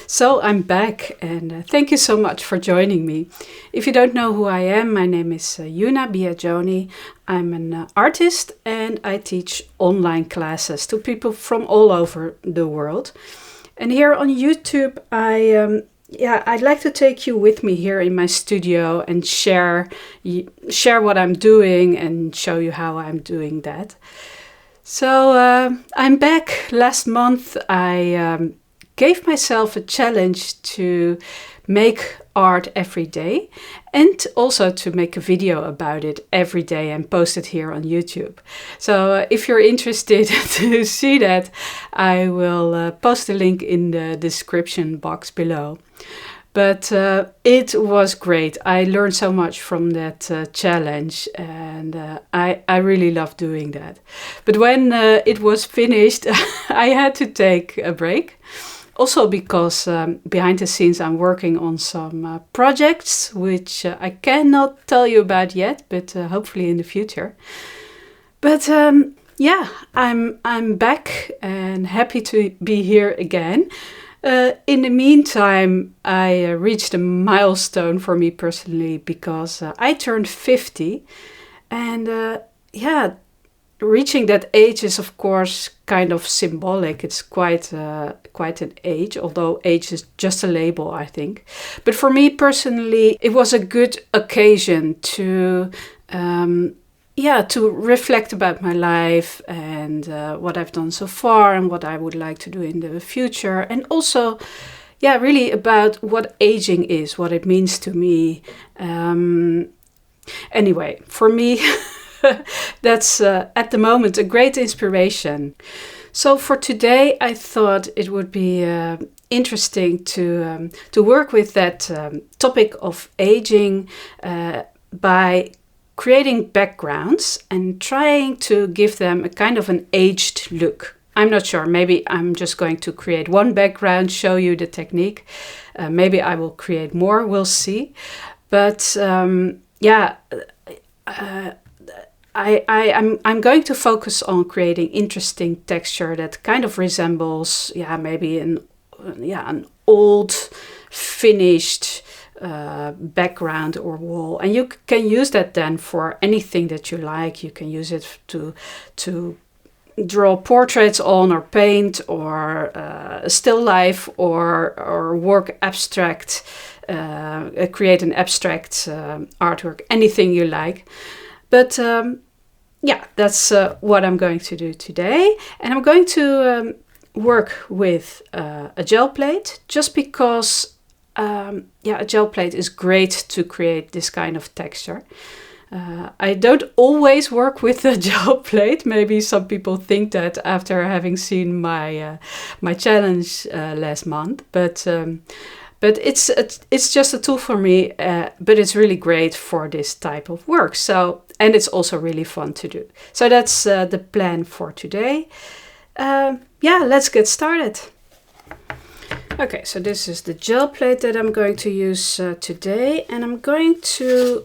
So I'm back and thank you so much for joining me. If you don't know who I am, my name is Juna Biagioni. I'm an artist and I teach online classes to people from all over the world. And here on YouTube, I'd like to take you with me here in my studio and share what I'm doing and show you how I'm doing that. So I'm back. Last month I gave myself a challenge to make art every day and also to make a video about it every day and post it here on YouTube. So if you're interested to see that, I will post a link in the description box below. But it was great. I learned so much from that challenge and I really love doing that. But when it was finished, I had to take a break. Also because behind the scenes I'm working on some projects which I cannot tell you about yet, but hopefully in the future. But I'm back and happy to be here again. In the meantime, I reached a milestone for me personally because I turned 50 and reaching that age is of course kind of symbolic. It's quite an age, although age is just a label, I think. But for me personally, it was a good occasion to reflect about my life and what I've done so far and what I would like to do in the future. And also, really about what aging is, what it means to me. Anyway, for me, that's at the moment a great inspiration. So for today, I thought it would be interesting to work with that topic of aging by creating backgrounds and trying to give them a kind of an aged look. I'm not sure, maybe I'm just going to create one background, show you the technique. Maybe I will create more, we'll see. But I'm going to focus on creating interesting texture that kind of resembles, maybe an old finished background or wall, and you can use that then for anything that you like. You can use it to draw portraits on, or paint, or still life, or work abstract, create an abstract artwork, anything you like. But that's what I'm going to do today, and I'm going to work with a gel plate just because a gel plate is great to create this kind of texture. I don't always work with a gel plate. Maybe some people think that after having seen my challenge last month, but it's just a tool for me. But it's really great for this type of work. So, and it's also really fun to do. So that's the plan for today. Let's get started. Okay, so this is the gel plate that I'm going to use today, and I'm going to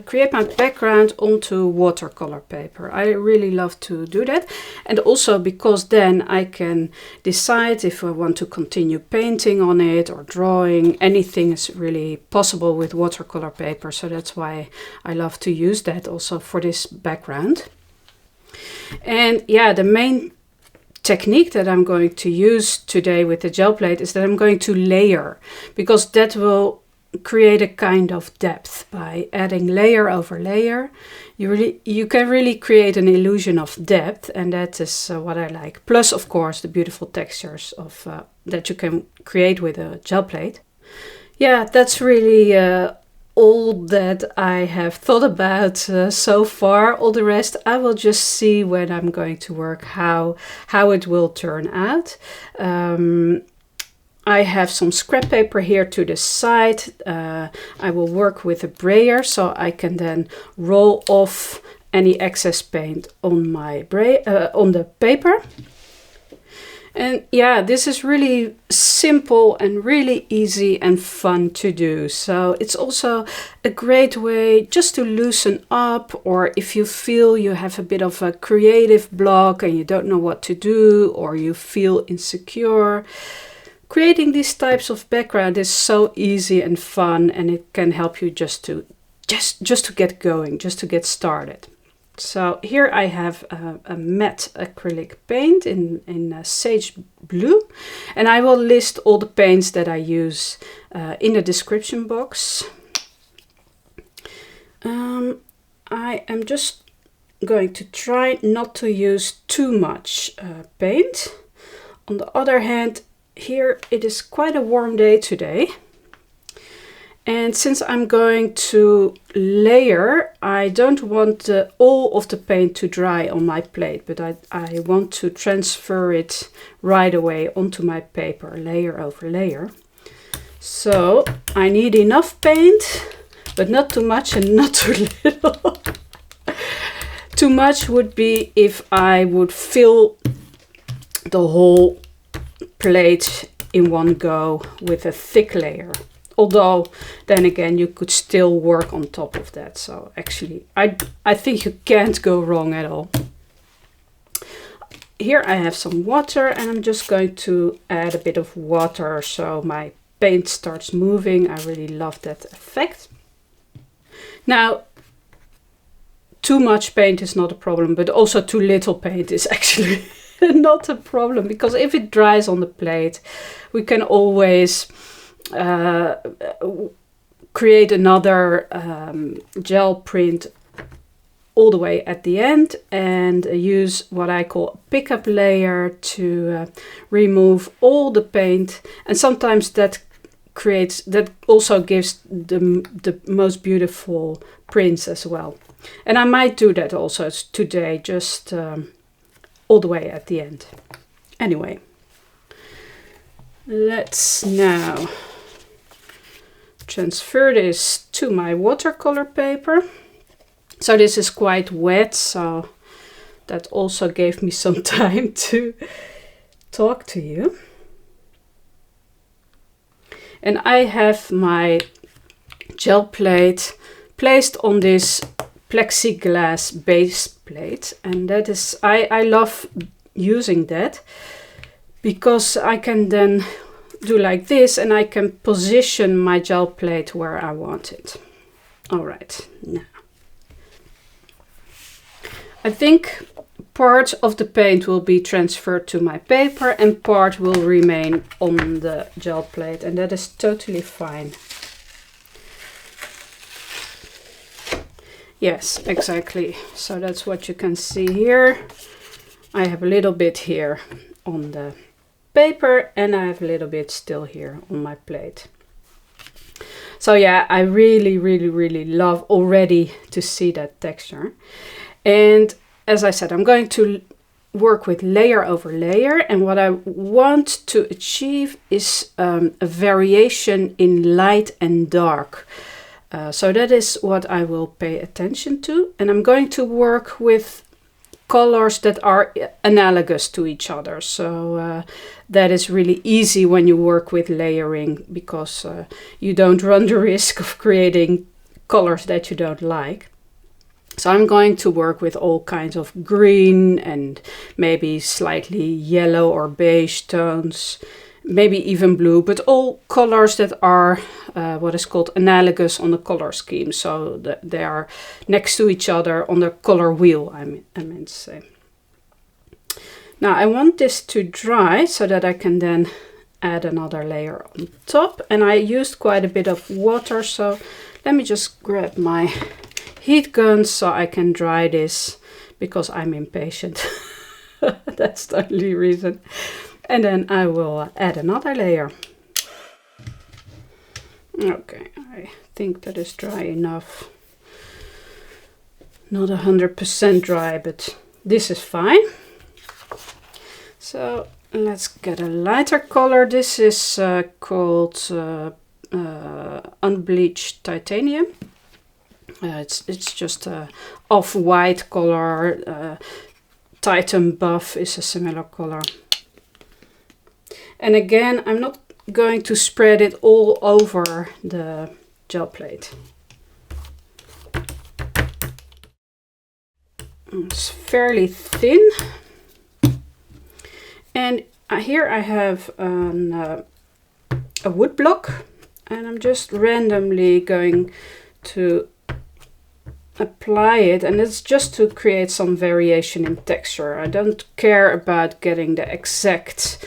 create my background onto watercolor paper. I really love to do that, and also because then I can decide if I want to continue painting on it or drawing. Anything is really possible with watercolor paper, so that's why I love to use that also for this background. And the main technique that I'm going to use today with the gel plate is that I'm going to layer, because that will create a kind of depth. By adding layer over layer, you can really create an illusion of depth, and that is what I like. Plus, of course, the beautiful textures of that you can create with a gel plate. That's really all that I have thought about so far. All the rest I will just see when I'm going to work how it will turn out. I have some scrap paper here to the side. I will work with a brayer so I can then roll off any excess paint on my on the paper. And this is really simple and really easy and fun to do. So it's also a great way just to loosen up, or if you feel you have a bit of a creative block and you don't know what to do, or you feel insecure, creating these types of background is so easy and fun, and it can help you just to get going, just to get started. So here I have a matte acrylic paint in sage blue, and I will list all the paints that I use in the description box. I am just going to try not to use too much paint. On the other hand, here it is quite a warm day today. And since I'm going to layer, I don't want all of the paint to dry on my plate, but I want to transfer it right away onto my paper, layer over layer. So I need enough paint, but not too much and not too little. Too much would be if I would fill the whole plate in one go with a thick layer. Although, then again, you could still work on top of that. So actually, I think you can't go wrong at all. Here I have some water, and I'm just going to add a bit of water so my paint starts moving. I really love that effect. Now, too much paint is not a problem, but also too little paint is actually not a problem, because if it dries on the plate, we can always create another gel print all the way at the end and use what I call a pickup layer to remove all the paint, and sometimes that also gives the most beautiful prints as well. And I might do that also today, just all the way at the end. Anyway, let's now transfer this to my watercolor paper. So this is quite wet, so that also gave me some time to talk to you. And I have my gel plate placed on this plexiglass base plate, and that is, I love using that because I can then do like this and I can position my gel plate where I want it. All right, now I think part of the paint will be transferred to my paper and part will remain on the gel plate, and that is totally fine. Yes, exactly. So that's what you can see here. I have a little bit here on the paper and I have a little bit still here on my plate. So yeah, I really love already to see that texture. And as I said, I'm going to work with layer over layer, and what I want to achieve is a variation in light and dark. So that is what I will pay attention to, and I'm going to work with colors that are analogous to each other. So that is really easy when you work with layering, because you don't run the risk of creating colors that you don't like. So I'm going to work with all kinds of green and maybe slightly yellow or beige tones, maybe even blue, but all colors that are what is called analogous on the color scheme. So that they are next to each other on the color wheel, I meant to say. Now I want this to dry so that I can then add another layer on top. And I used quite a bit of water, so let me just grab my heat gun so I can dry this, because I'm impatient. That's the only reason. And then I will add another layer. Okay, I think that is dry enough. Not 100% dry, but this is fine. So let's get a lighter color. This is called unbleached titanium. It's just a off-white color. Titan buff is a similar color. And again, I'm not going to spread it all over the gel plate. It's fairly thin. And here I have a a wood block, and I'm just randomly going to apply it, and it's just to create some variation in texture. I don't care about getting the exact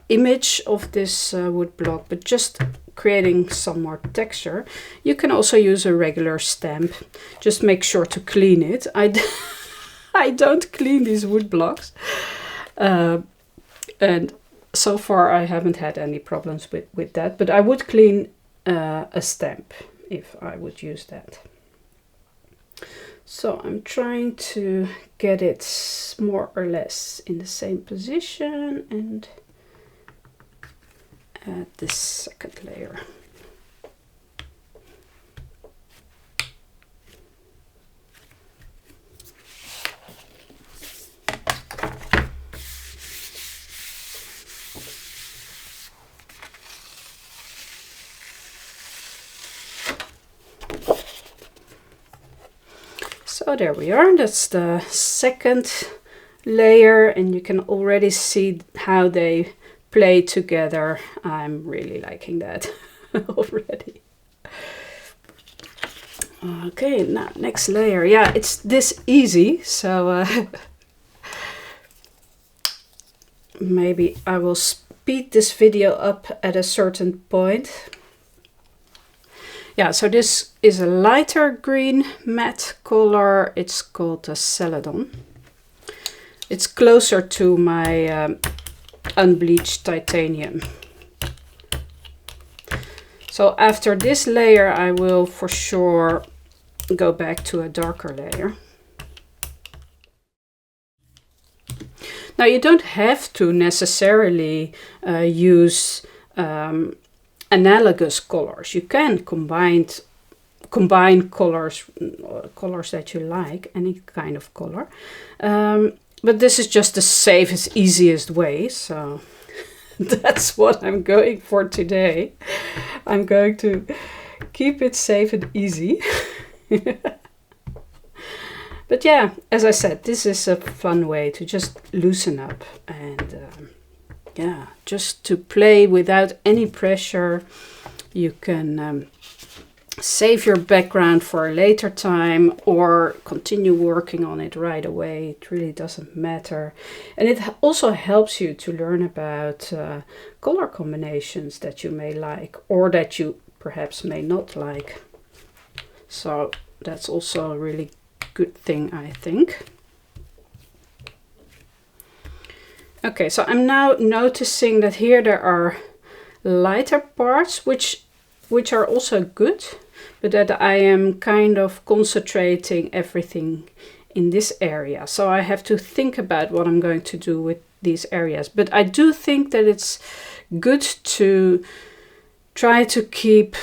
image of this wood block, but just creating some more texture. You can also use a regular stamp. Just make sure to clean it. I don't clean these wood blocks, and so far I haven't had any problems with that, but I would clean a stamp if I would use that. So I'm trying to get it more or less in the same position and add this second layer. So there we are, that's the second layer, and you can already see how they play together. I'm really liking that already. Okay, now next layer. Yeah, it's this easy, so maybe I will speed this video up at a certain point. Yeah, so this is a lighter green matte color. It's called a Celadon. It's closer to my unbleached titanium. So after this layer, I will for sure go back to a darker layer. Now you don't have to necessarily use analogous colors. You can combine colors that you like, any kind of color. But this is just the safest, easiest way. So that's what I'm going for today. I'm going to keep it safe and easy. But yeah, as I said, this is a fun way to just loosen up and yeah, just to play without any pressure. You can save your background for a later time or continue working on it right away. It really doesn't matter. And it also helps you to learn about color combinations that you may like or that you perhaps may not like. So that's also a really good thing, I think. Okay, so I'm now noticing that here there are lighter parts which are also good, but that I am kind of concentrating everything in this area. So I have to think about what I'm going to do with these areas. But I do think that it's good to try to keep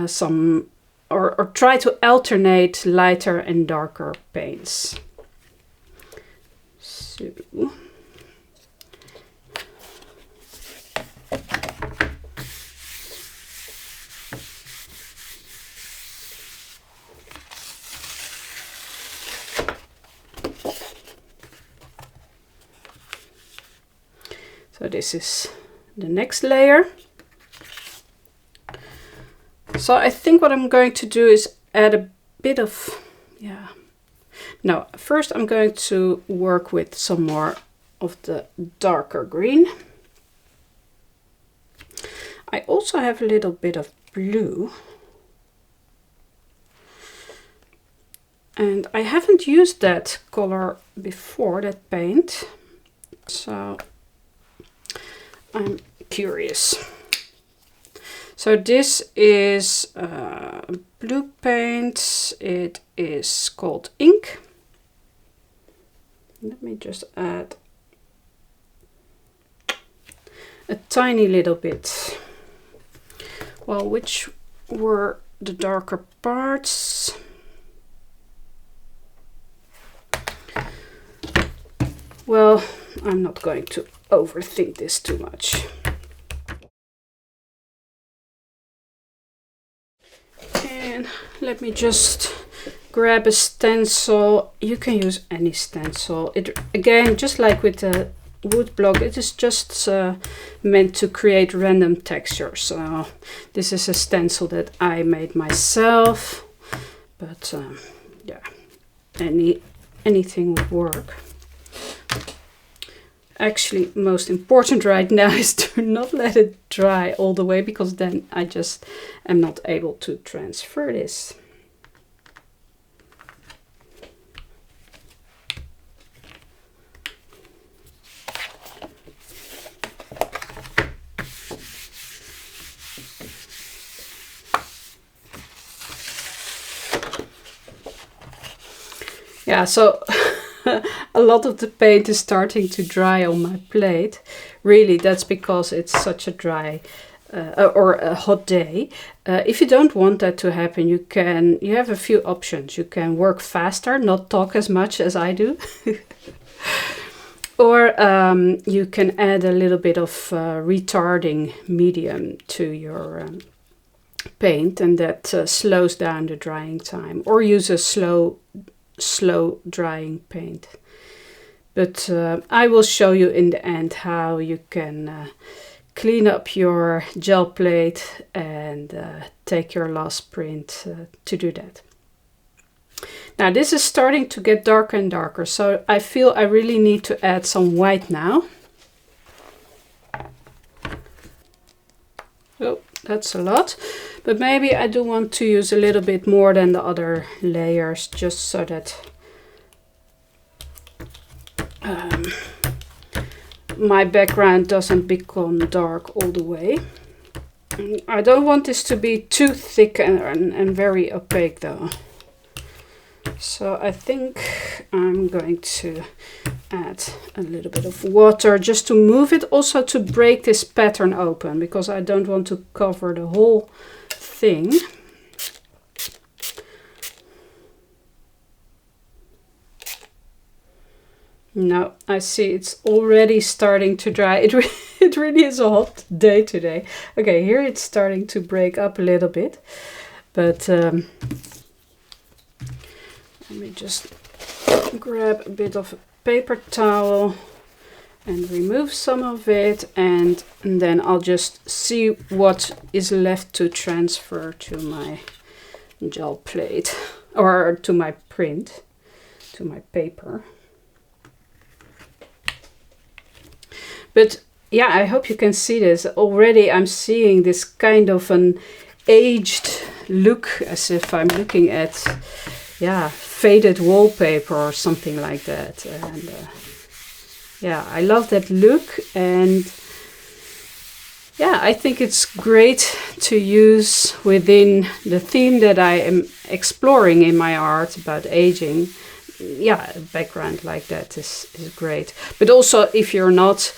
some or try to alternate lighter and darker paints. So this is the next layer. So I think what I'm going to do is add a bit of, first I'm going to work with some more of the darker green. I also have a little bit of blue. And I haven't used that color before, that paint. So I'm curious. So this is blue paint. It is called ink. Let me just add a tiny little bit. Well, which were the darker parts? Well, I'm not going to overthink this too much. And let me just grab a stencil. You can use any stencil. It again, just like with the wood block. It is just meant to create random textures. So this is a stencil that I made myself, but yeah, anything would work. Actually, most important right now is to not let it dry all the way, because then I just am not able to transfer this. Yeah, so a lot of the paint is starting to dry on my plate. Really, that's because it's such a dry or a hot day. If you don't want that to happen, you have a few options. You can work faster, not talk as much as I do. Or you can add a little bit of retarding medium to your paint, and that slows down the drying time. Or use a slow drying paint. But I will show you in the end how you can clean up your gel plate and take your last print to do that. Now this is starting to get darker and darker, so I feel I really need to add some white now. Oh, that's a lot. But maybe I do want to use a little bit more than the other layers, just so that my background doesn't become dark all the way. I don't want this to be too thick and very opaque though. So I think I'm going to add a little bit of water just to move it, also to break this pattern open, because I don't want to cover the whole thing. No, I see it's already starting to dry. It really is a hot day today. Okay, here it's starting to break up a little bit, but let me just grab a bit of a paper towel and remove some of it, and then I'll just see what is left to transfer to my gel plate, or to my print, to my paper. But yeah, I hope you can see this. Already I'm seeing this kind of an aged look, as if I'm looking at, yeah, faded wallpaper or something like that. And yeah, I love that look, and yeah, I think it's great to use within the theme that I am exploring in my art about aging. Yeah, a background like that is great. But also, if you're not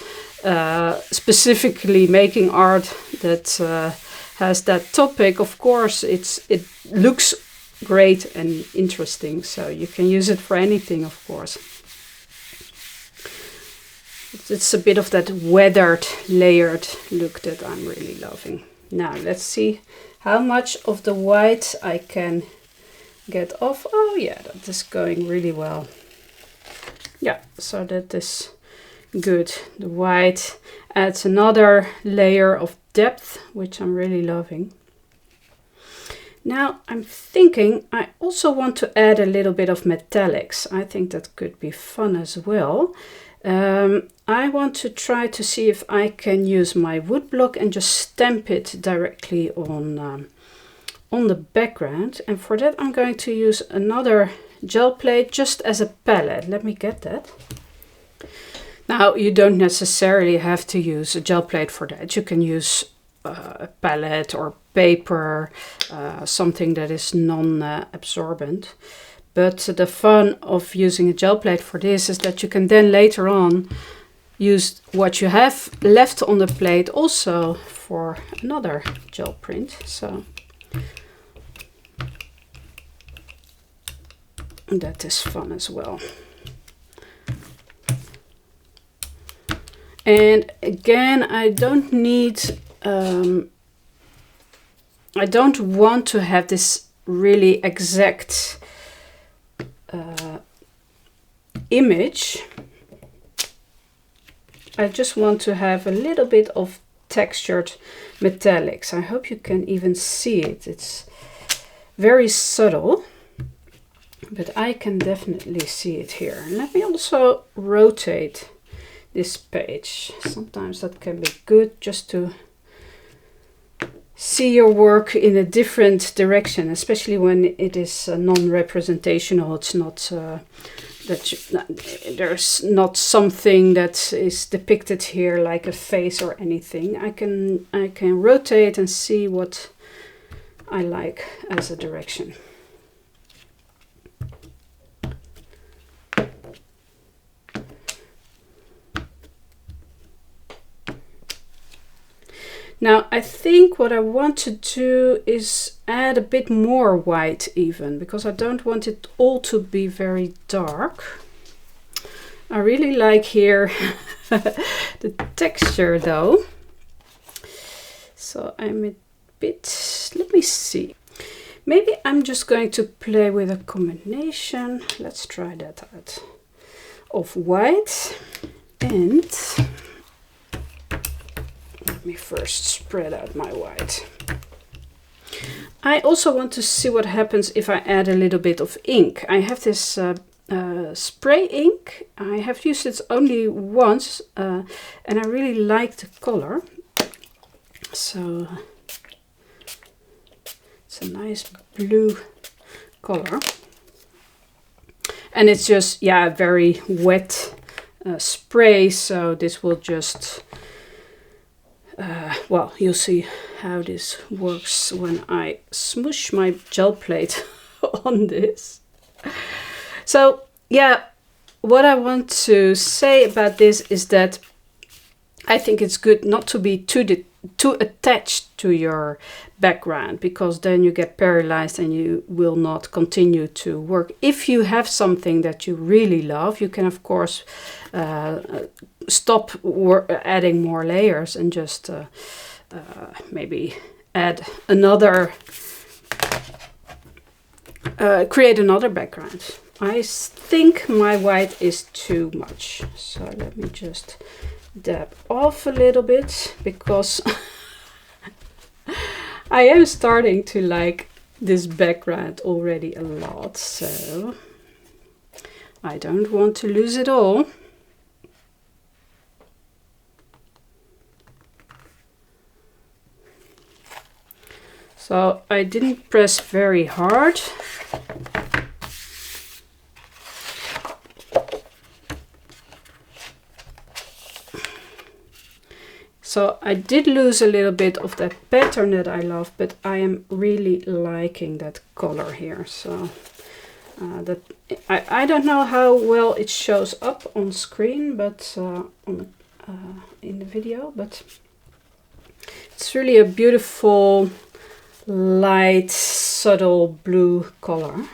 specifically making art that has that topic, of course, it looks great and interesting, so you can use it for anything, of course. It's a bit of that weathered, layered look that I'm really loving. Now let's see how much of the white I can get off. Oh yeah, that is going really well. Yeah, so that is good. The white adds another layer of depth, which I'm really loving. Now I'm thinking I also want to add a little bit of metallics. I think that could be fun as well. I want to try to see if I can use my wood block and just stamp it directly on the background. And for that I'm going to use another gel plate just as a palette. Let me get that. Now you don't necessarily have to use a gel plate for that. You can use a palette or paper, something that is non-absorbent. But the fun of using a gel plate for this is that you can then later on use what you have left on the plate also for another gel print. So that is fun as well. And again, I don't want to have this really exact image. I just want to have a little bit of textured metallics. I hope you can even see it. It's very subtle, but I can definitely see it here. Let me also rotate this page. Sometimes that can be good, just to see your work in a different direction, especially when it is non-representational. It's not there's not something that is depicted here like a face or anything. I can rotate and see what I like as a direction. Now I think what I want to do is add a bit more white even, because I don't want it all to be very dark. I really like here the texture though. So I'm a bit, let me see. Maybe I'm just going to play with a combination. Let's try that out. Of white and let me first spread out my white. I also want to see what happens if I add a little bit of ink. I have this spray ink. I have used it only once and I really like the color. So it's a nice blue color. And it's just, yeah, very wet spray. So this will just... well, you'll see how this works when I smoosh my gel plate on this. So yeah, what I want to say about this is that I think it's good not to be too attached to your background, because then you get paralyzed and you will not continue to work. If you have something that you really love, you can of course stop adding more layers and just maybe add another, create another background. I think my white is too much, so let me just dab off a little bit, because I am starting to like this background already a lot, so I don't want to lose it all. So I didn't press very hard. So I did lose a little bit of that pattern that I love, but I am really liking that color here. So that I don't know how well it shows up on screen, but in the video, but it's really a beautiful, light, subtle blue color.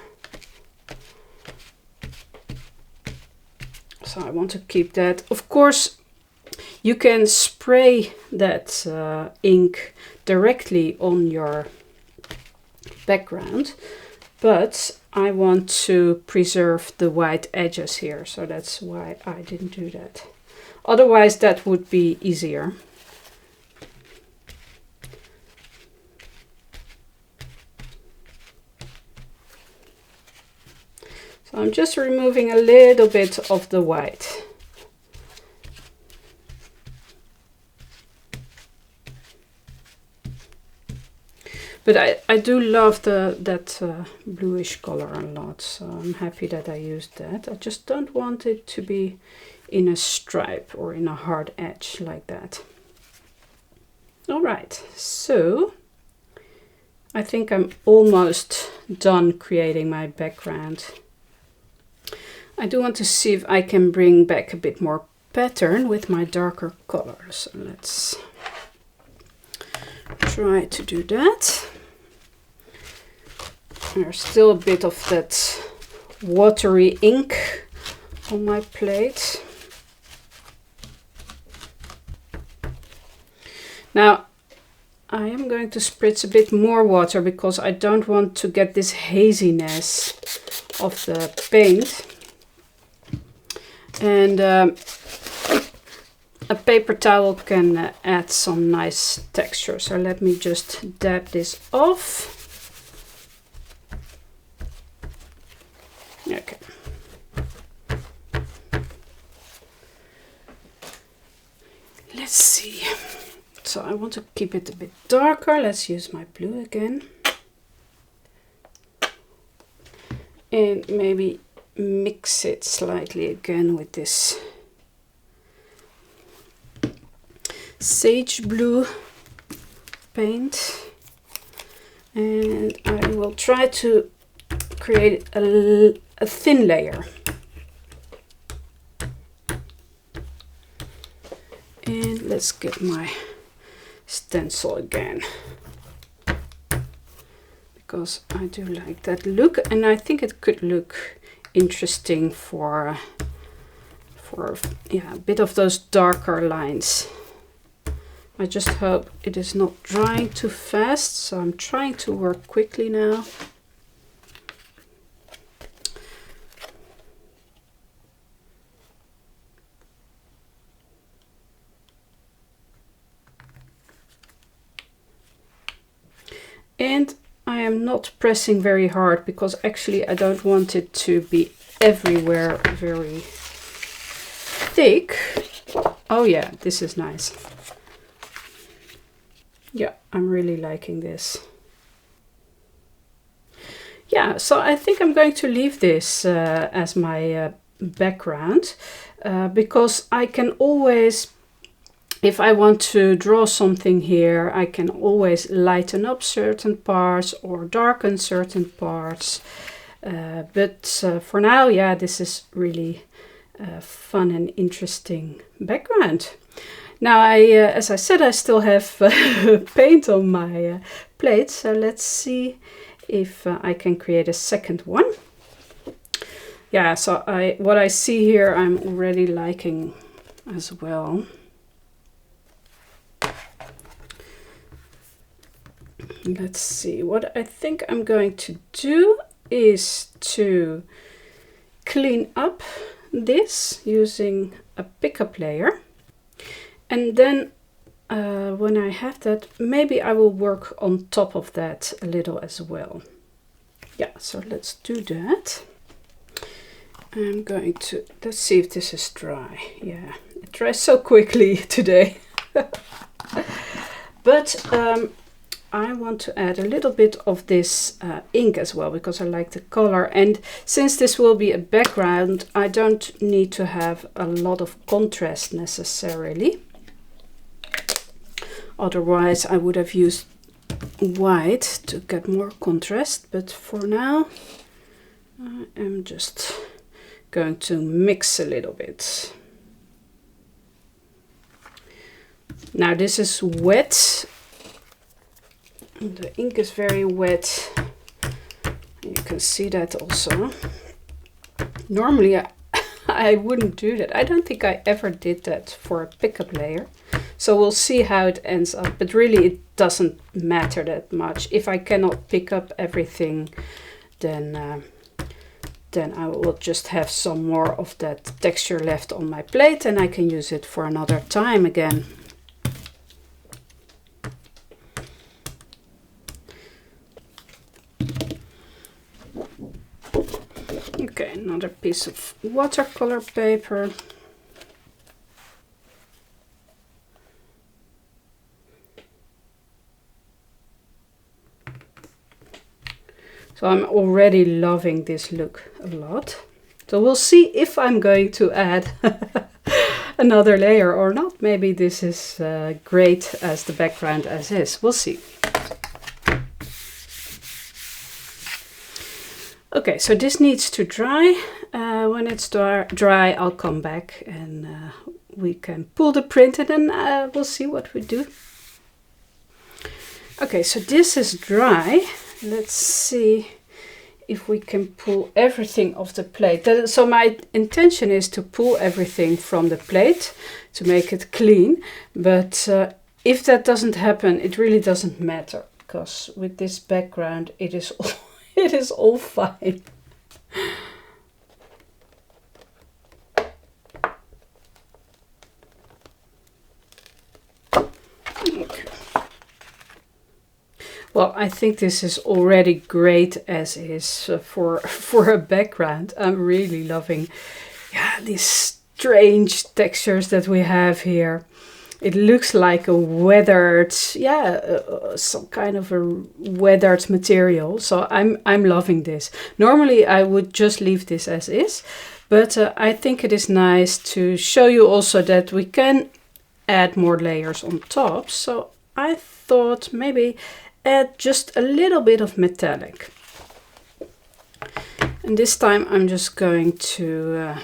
So I want to keep that. Of course, you can spray that ink directly on your background, but I want to preserve the white edges here, so that's why I didn't do that. Otherwise that would be easier. So I'm just removing a little bit of the white. But I do love that bluish color a lot, so I'm happy that I used that. I just don't want it to be in a stripe or in a hard edge like that. All right, so I think I'm almost done creating my background. I do want to see if I can bring back a bit more pattern with my darker colors. So let's try to do that. There's still a bit of that watery ink on my plate. Now I am going to spritz a bit more water because I don't want to get this haziness of the paint. And a paper towel can add some nice texture. So let me just dab this off. Okay. Let's see. So I want to keep it a bit darker. Let's use my blue again. And maybe mix it slightly again with this sage blue paint. And I will try to create a thin layer. And let's get my stencil again, because I do like that look, and I think it could look interesting for yeah, a bit of those darker lines. I just hope it is not drying too fast, so I'm trying to work quickly now. And I am not pressing very hard, because actually I don't want it to be everywhere very thick. Oh yeah, this is nice. Yeah, I'm really liking this. Yeah, so I think I'm going to leave this as my background, because I can always, if I want to draw something here, I can always lighten up certain parts or darken certain parts. But for now, yeah, this is really fun and interesting background. Now, as I said, I still have paint on my plate, so let's see if I can create a second one. Yeah, so what I see here, I'm already liking as well. Let's see, what I think I'm going to do is to clean up this using a pickup layer. And then when I have that, maybe I will work on top of that a little as well. Yeah, so let's do that. I'm going to, let's see if this is dry. Yeah, it dries so quickly today. But I want to add a little bit of this ink as well, because I like the color. And since this will be a background, I don't need to have a lot of contrast necessarily. Otherwise, I would have used white to get more contrast. But for now, I am just going to mix a little bit. Now this is wet. The ink is very wet. You can see that also. Normally I wouldn't do that. I don't think I ever did that for a pickup layer. So we'll see how it ends up. But really it doesn't matter that much. If I cannot pick up everything, then I will just have some more of that texture left on my plate, and I can use it for another time again. Okay, another piece of watercolor paper. So I'm already loving this look a lot. So we'll see if I'm going to add another layer or not. Maybe this is great as the background as is. We'll see. Okay, so this needs to dry. When it's dry, I'll come back and we can pull the print, and then we'll see what we do. Okay, so this is dry. Let's see if we can pull everything off the plate. So my intention is to pull everything from the plate to make it clean. But if that doesn't happen, it really doesn't matter, because with this background, it is all fine. Well, I think this is already great as is for a background. I'm really loving, yeah, these strange textures that we have here. It looks like a weathered, yeah, some kind of a weathered material. So I'm loving this. Normally I would just leave this as is, but I think it is nice to show you also that we can add more layers on top. So I thought maybe add just a little bit of metallic. And this time I'm just going to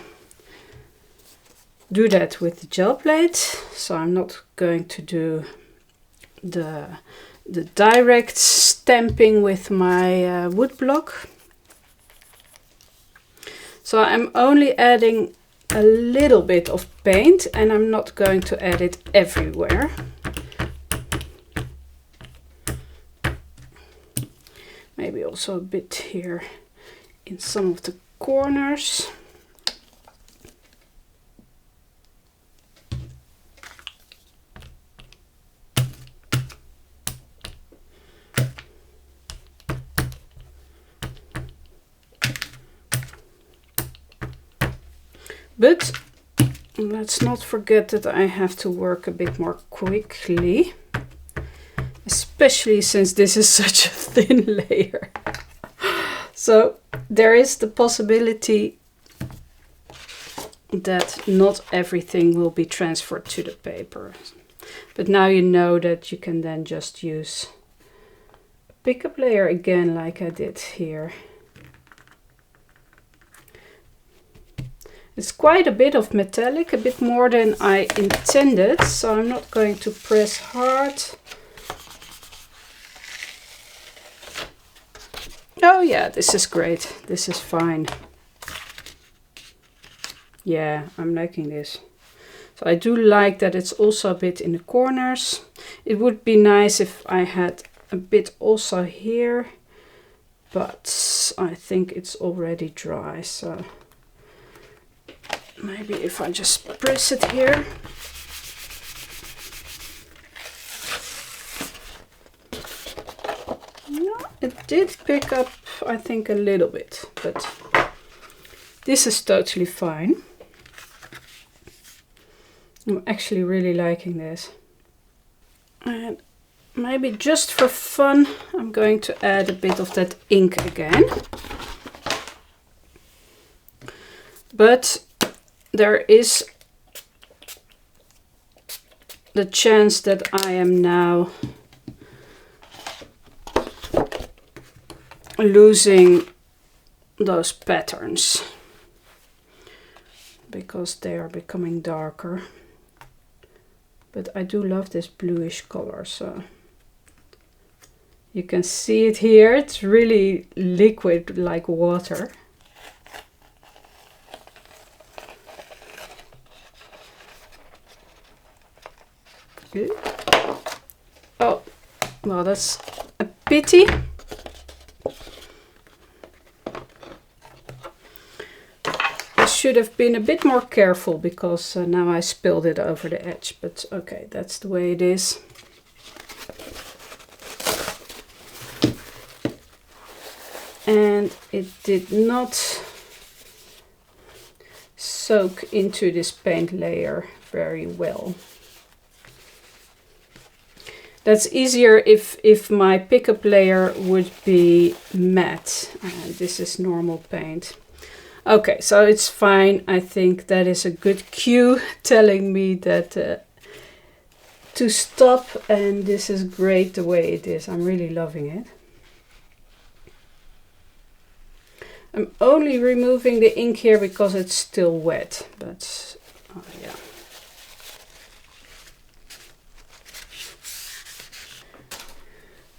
do that with the gel plate. So I'm not going to do the direct stamping with my wood block. So I'm only adding a little bit of paint, and I'm not going to add it everywhere. Maybe also a bit here in some of the corners. But let's not forget that I have to work a bit more quickly, especially since this is such a thin layer. So there is the possibility that not everything will be transferred to the paper. But now you know that you can then just use a pickup layer again like I did here. It's quite a bit of metallic, a bit more than I intended, so I'm not going to press hard. Oh yeah, this is great. This is fine. Yeah, I'm liking this. So I do like that it's also a bit in the corners. It would be nice if I had a bit also here, but I think it's already dry, so maybe if I just press it here. No, it did pick up, I think, a little bit, but this is totally fine. I'm actually really liking this. And maybe just for fun, I'm going to add a bit of that ink again. But there is the chance that I am now losing those patterns because they are becoming darker. But I do love this bluish color, so you can see it here. It's really liquid like water. Good. Oh, well, that's a pity. I should have been a bit more careful because now I spilled it over the edge, but okay, that's the way it is. And it did not soak into this paint layer very well. That's easier if my pickup layer would be matte. This is normal paint. Okay, so it's fine. I think that is a good cue telling me that to stop, and this is great the way it is. I'm really loving it. I'm only removing the ink here because it's still wet, but yeah.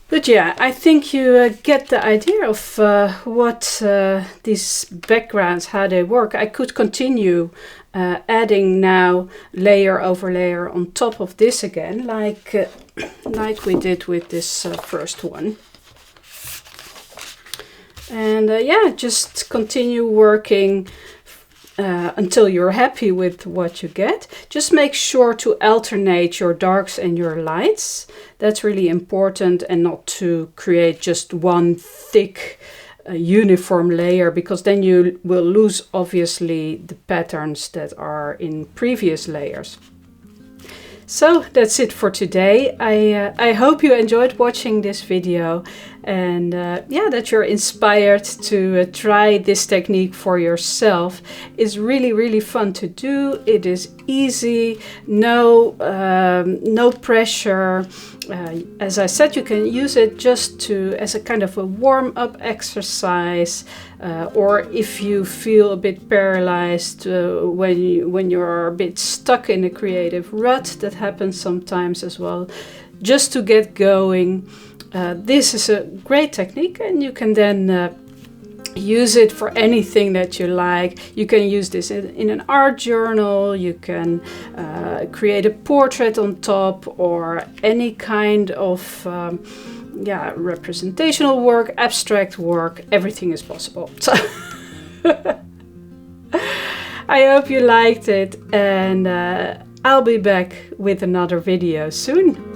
But yeah, I think you get the idea of what these backgrounds, how they work. I could continue adding now layer over layer on top of this again, like we did with this first one. And yeah, just continue working until you're happy with what you get. Just make sure to alternate your darks and your lights. That's really important, and not to create just one thick uniform layer, because then you will lose obviously the patterns that are in previous layers. So that's it for today. I hope you enjoyed watching this video, and yeah, that you're inspired to try this technique for yourself. It's really fun to do. It is easy, no pressure. As I said, you can use it just as a kind of a warm-up exercise, or if you feel a bit paralyzed when you're a bit stuck in a creative rut. That happens sometimes as well. Just to get going, this is a great technique, and you can then use it for anything that you like. You can use this in an art journal. You can create a portrait on top, or any kind of representational work, abstract work. Everything is possible. So I hope you liked it, and I'll be back with another video soon.